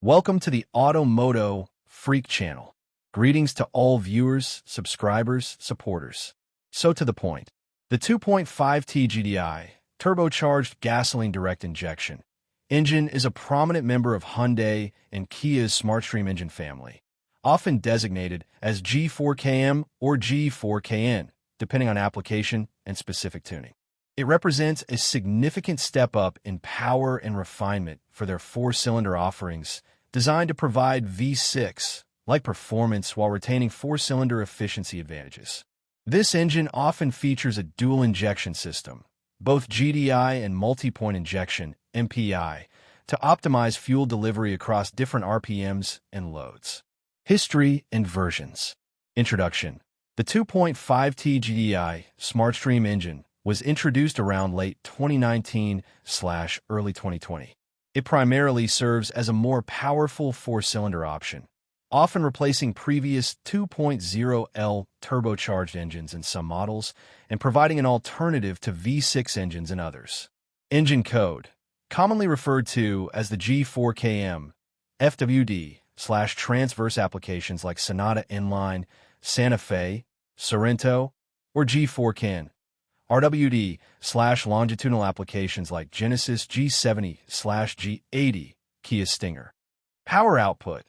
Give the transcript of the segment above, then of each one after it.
Welcome to the MOTO Freak Channel. Greetings to all viewers, subscribers, supporters. So to the point. The 2.5 T-Gdi, turbocharged gasoline direct injection, engine is a prominent member of Hyundai and Kia's SmartStream engine family, often designated as G4KM or G4KN, depending on application and specific tuning. It represents a significant step up in power and refinement for their four-cylinder offerings, designed to provide V6-like performance while retaining four-cylinder efficiency advantages. This engine often features a dual injection system, both GDI and multi-point injection, MPI, to optimize fuel delivery across different RPMs and loads. History and versions. Introduction. The 2.5 T-Gdi SmartStream engine was introduced around late 2019/early 2020. It primarily serves as a more powerful four-cylinder option, often replacing previous 2.0L turbocharged engines in some models and providing an alternative to V6 engines in others. Engine code, commonly referred to as the G4KM, FWD/transverse applications like Sonata Inline, Santa Fe, Sorento, or G4KN. RWD/longitudinal applications like Genesis G70/G80, Kia Stinger. Power output.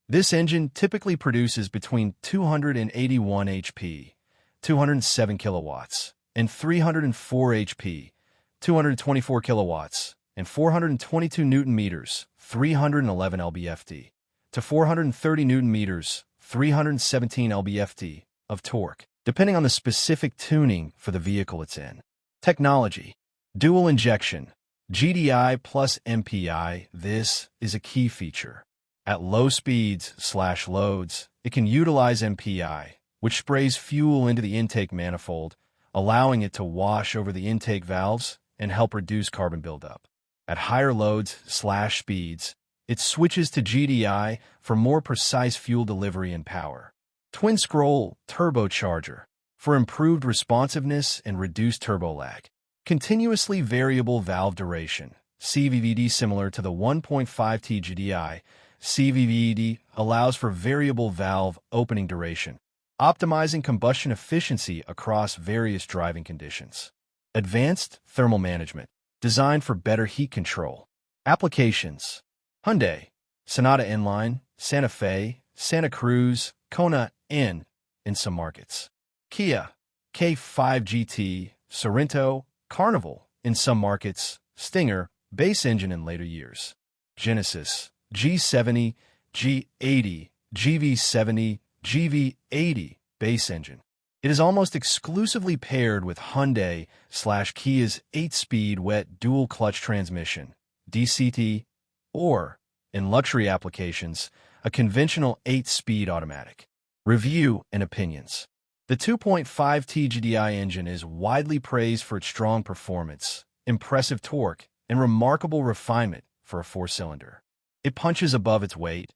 This engine typically produces between 281 HP, 207 kilowatts, and 304 HP, 224 kilowatts, and 422 Newton meters, 311 lb-ft, to 430 Newton meters, 317 lb-ft of torque, depending on the specific tuning for the vehicle it's in. Technology. Dual injection. GDI plus MPI. This is a key feature. At low speeds/loads, it can utilize MPI, which sprays fuel into the intake manifold, allowing it to wash over the intake valves and help reduce carbon buildup. At higher loads/speeds, it switches to GDI for more precise fuel delivery and power. Twin-scroll turbocharger for improved responsiveness and reduced turbo lag. Continuously variable valve duration, CVVD. Similar to the 1.5 T-Gdi, CVVD allows for variable valve opening duration, optimizing combustion efficiency across various driving conditions. Advanced thermal management, designed for better heat control. Applications. Hyundai, Sonata Inline, Santa Fe, Santa Cruz, Kona, in some markets. Kia, K5 GT, Sorento, Carnival, in some markets. Stinger, base engine in later years. Genesis, G70, G80, GV70, GV80, base engine. It is almost exclusively paired with Hyundai/Kia's 8-speed wet dual-clutch transmission, DCT, or, in luxury applications, a conventional 8-speed automatic. Review and opinions. The 2.5 T-Gdi engine is widely praised for its strong performance, impressive torque, and remarkable refinement for a four-cylinder. It punches above its weight,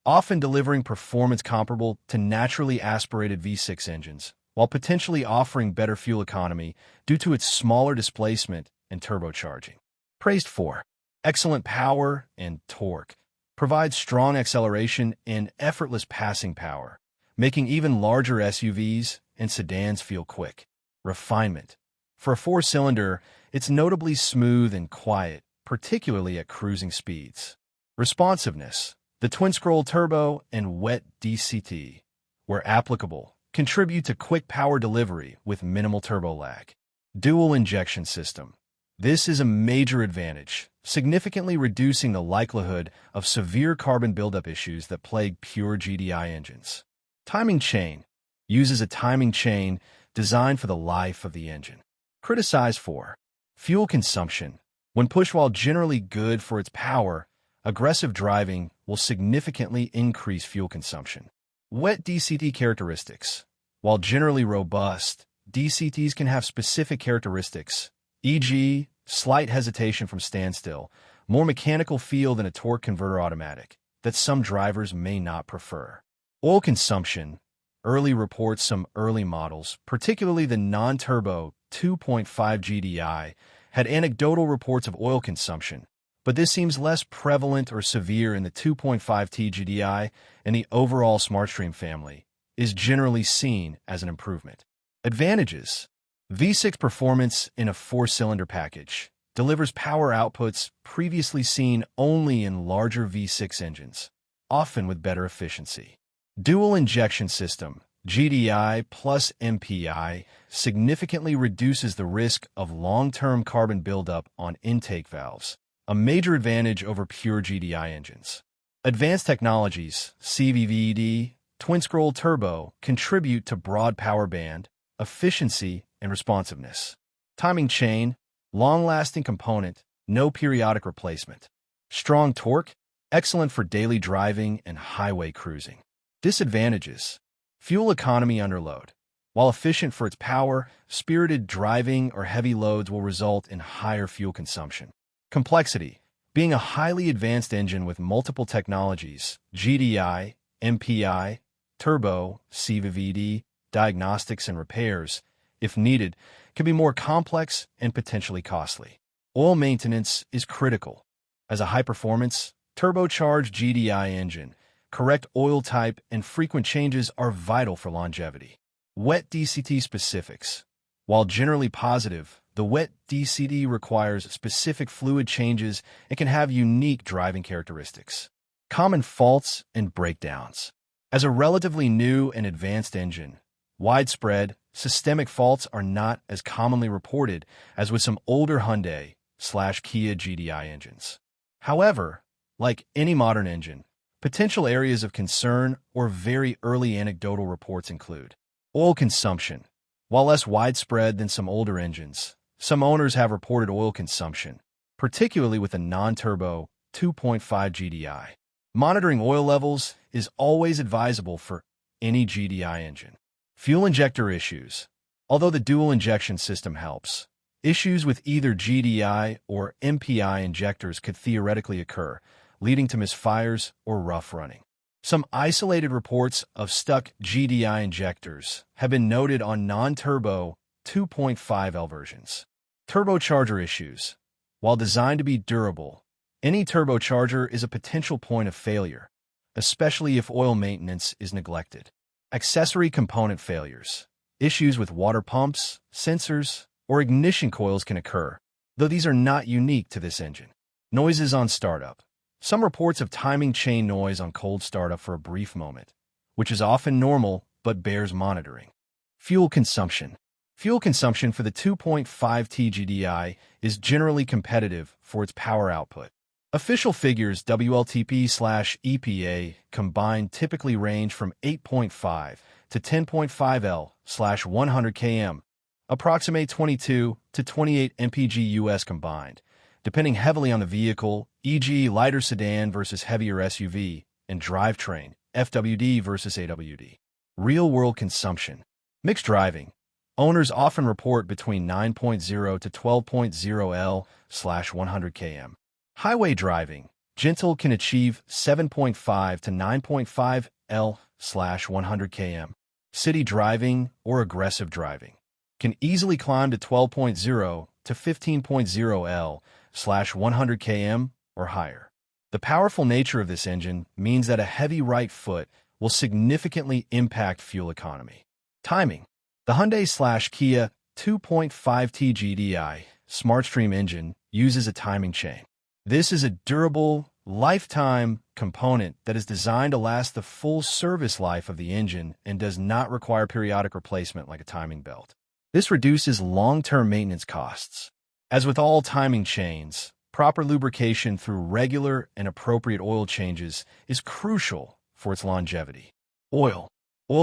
often delivering performance comparable to naturally aspirated V6 engines, while potentially offering better fuel economy due to its smaller displacement and turbocharging. Praised for excellent power and torque, provides strong acceleration and effortless passing power, making even larger SUVs and sedans feel quick. Refinement. For a four-cylinder, it's notably smooth and quiet, particularly at cruising speeds. Responsiveness. The twin-scroll turbo and wet DCT, where applicable, contribute to quick power delivery with minimal turbo lag. Dual injection system. This is a major advantage, significantly reducing the likelihood of severe carbon buildup issues that plague pure GDI engines. Timing chain. Uses a timing chain designed for the life of the engine. Criticized for fuel consumption. When pushed, while generally good for its power, aggressive driving will significantly increase fuel consumption. Wet DCT characteristics. While generally robust, DCTs can have specific characteristics, e.g., slight hesitation from standstill, more mechanical feel than a torque converter automatic, that some drivers may not prefer. Oil consumption. Early reports. Some early models, particularly the non-turbo 2.5 GDI, had anecdotal reports of oil consumption, but this seems less prevalent or severe in the 2.5 T-Gdi, and the overall SmartStream family is generally seen as an improvement. Advantages: V6 performance in a 4-cylinder package delivers power outputs previously seen only in larger V6 engines, often with better efficiency. Dual injection system, GDI plus MPI, significantly reduces the risk of long-term carbon buildup on intake valves, a major advantage over pure GDI engines. Advanced technologies, CVVD, twin-scroll turbo, contribute to broad power band, efficiency, and responsiveness. Timing chain, long-lasting component, no periodic replacement. Strong torque, excellent for daily driving and highway cruising. Disadvantages: fuel economy under load. While efficient for its power, spirited driving or heavy loads will result in higher fuel consumption. Complexity: being a highly advanced engine with multiple technologies, GDI, MPI, turbo, CVVD, diagnostics and repairs, if needed, can be more complex and potentially costly. Oil maintenance is critical. As a high-performance, turbocharged GDI engine, correct oil type and frequent changes are vital for longevity. Wet DCT specifics. While generally positive, the wet DCT requires specific fluid changes and can have unique driving characteristics. Common faults and breakdowns. As a relatively new and advanced engine, widespread, systemic faults are not as commonly reported as with some older Hyundai/Kia GDI engines. However, like any modern engine, potential areas of concern or very early anecdotal reports include oil consumption. While less widespread than some older engines, some owners have reported oil consumption, particularly with a non-turbo 2.5 GDI. Monitoring oil levels is always advisable for any GDI engine. Fuel injector issues. Although the dual injection system helps, issues with either GDI or MPI injectors could theoretically occur, leading to misfires or rough running. Some isolated reports of stuck GDI injectors have been noted on non-turbo 2.5L versions. Turbocharger issues. While designed to be durable, any turbocharger is a potential point of failure, especially if oil maintenance is neglected. Accessory component failures. Issues with water pumps, sensors, or ignition coils can occur, though these are not unique to this engine. Noises on startup. Some reports of timing chain noise on cold startup for a brief moment, which is often normal but bears monitoring. Fuel consumption. Fuel consumption for the 2.5 T-Gdi is generally competitive for its power output. Official figures WLTP/EPA combined typically range from 8.5 to 10.5 L/100 km, approximate 22 to 28 mpg US combined, depending heavily on the vehicle, e.g. lighter sedan versus heavier SUV, and drivetrain, FWD versus AWD. Real-world consumption. Mixed driving. Owners often report between 9.0 to 12.0 L/100 km. Highway driving. Gentle can achieve 7.5 to 9.5 L/100 km. City driving or aggressive driving can easily climb to 12.0 to 15.0 L/100 km or higher. The powerful nature of this engine means that a heavy right foot will significantly impact fuel economy. Timing. The Hyundai/Kia 2.5 T-Gdi SmartStream engine uses a timing chain. This is a durable, lifetime component that is designed to last the full service life of the engine and does not require periodic replacement like a timing belt. This reduces long-term maintenance costs. As with all timing chains, proper lubrication through regular and appropriate oil changes is crucial for its longevity. Oil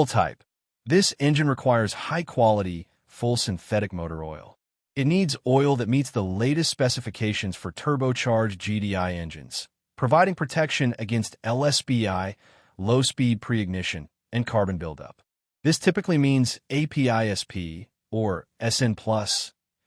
type. This engine requires high-quality, full synthetic motor oil. It needs oil that meets the latest specifications for turbocharged GDI engines, providing protection against LSBI, low-speed pre-ignition, and carbon buildup. This typically means APISP, or SN+,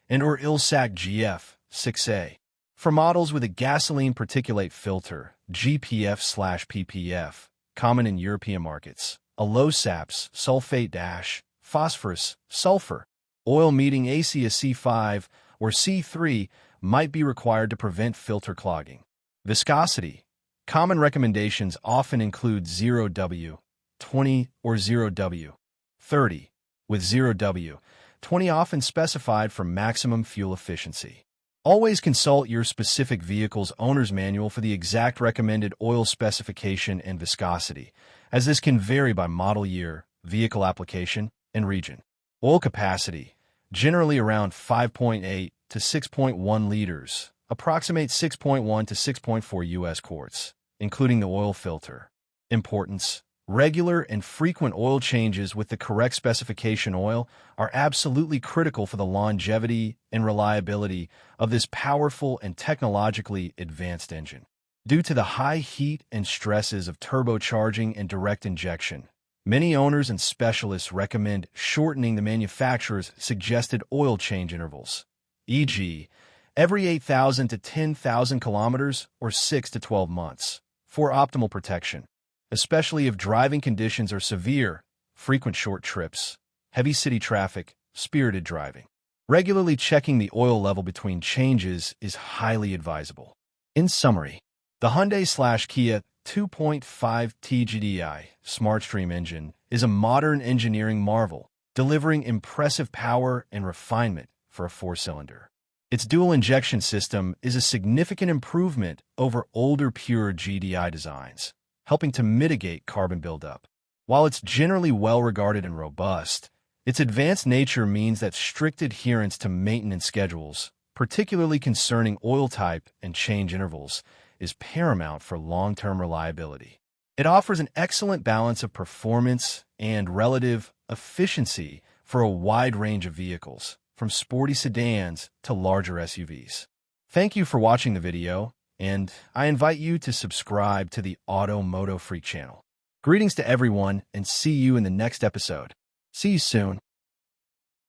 and or ILSAC GF 6A. For models with a gasoline particulate filter, GPF/PPF, common in European markets, a low SAPS, sulfate phosphorus, sulfur, oil meeting ACA C5 or C3 might be required to prevent filter clogging. Viscosity. Common recommendations often include 0W20 or 0W30, with 0W20 often specified for maximum fuel efficiency. Always consult your specific vehicle's owner's manual for the exact recommended oil specification and viscosity, as this can vary by model year, vehicle application, and region. Oil capacity, generally around 5.8 to 6.1 liters, approximate 6.1 to 6.4 U.S. quarts, including the oil filter. Importance. Regular and frequent oil changes with the correct specification oil are absolutely critical for the longevity and reliability of this powerful and technologically advanced engine. Due to the high heat and stresses of turbocharging and direct injection, many owners and specialists recommend shortening the manufacturer's suggested oil change intervals, e.g., every 8,000 to 10,000 kilometers or 6 to 12 months, for optimal protection. Especially if driving conditions are severe, frequent short trips, heavy city traffic, spirited driving. Regularly checking the oil level between changes is highly advisable. In summary, the Hyundai/Kia 2.5 T-Gdi SmartStream engine is a modern engineering marvel, delivering impressive power and refinement for a four-cylinder. Its dual injection system is a significant improvement over older pure GDI designs, helping to mitigate carbon buildup. While it's generally well-regarded and robust, its advanced nature means that strict adherence to maintenance schedules, particularly concerning oil type and change intervals, is paramount for long-term reliability. It offers an excellent balance of performance and relative efficiency for a wide range of vehicles, from sporty sedans to larger SUVs. Thank you for watching the video, and I invite you to subscribe to the MOTO Freak channel. Greetings to everyone, and see you in the next episode. See you soon.